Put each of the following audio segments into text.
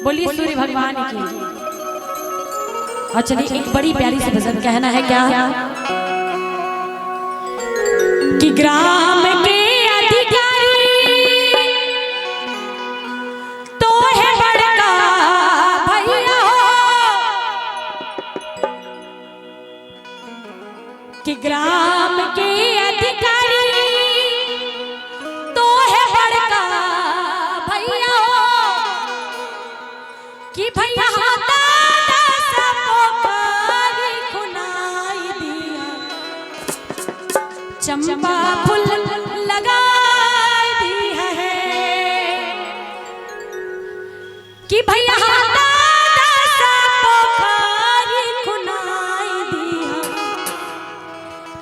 बोलिए सूर्य भगवान की। और चलिए एक बड़ी प्यारी सी भजन कहना है क्या कि ग्राम के अधिकारी तो है बड़का भैया कि ग्राम के अधिकारी तो है बड़का भैया कि भैया चंपा फूल लगा दी है कि भैया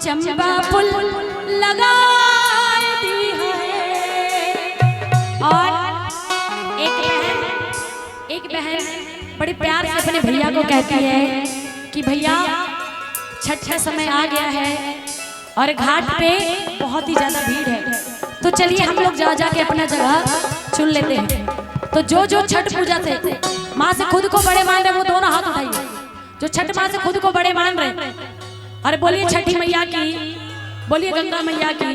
चंपा फूल लगा दी है। और एक बहन बड़े प्यार से अपने भैया को कहती है कि भैया छठ का समय आ गया है और घाट पे बहुत ही ज्यादा भीड़ है, तो चलिए हम लोग जा जाके अपना जगह चुन लेते हैं। तो जो छठ पूजा से माँ से खुद को बड़े मान रहे वो दोनों हाथ उठाइए। जो छठ माँ से खुद को बड़े मान रहे अरे बोलिए छठी मैया की, बोलिए गंगा मैया की।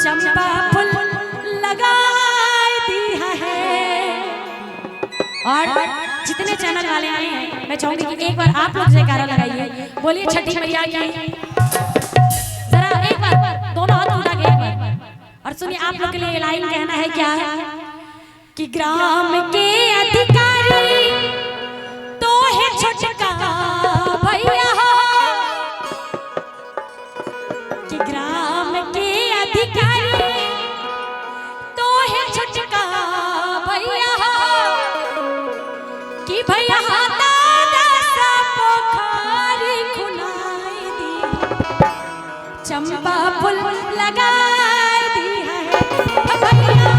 चंपा फूल लगा दिया है। और जितने चैनल वाले आए हैं मैं चाहूंगी कि एक बार आप लोग जयकारा लगाइए, बोलिए छठी मैया की। जरा एक बार दोनों हाथ उठा के एक बार। और सुनिए आप लोग के लिए लाइन कहना है क्या है कि ग्राम के अधिकारी तो है छोटका भैया कि ग्राम के अधिकारी तो है छोटका भैया कि भैया पोखरी खुनाई दी चंपा फूल लगा दी है भैया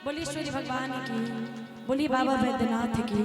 बोली सूर्य भगवान की, बोली बाबा वैद्यनाथ की।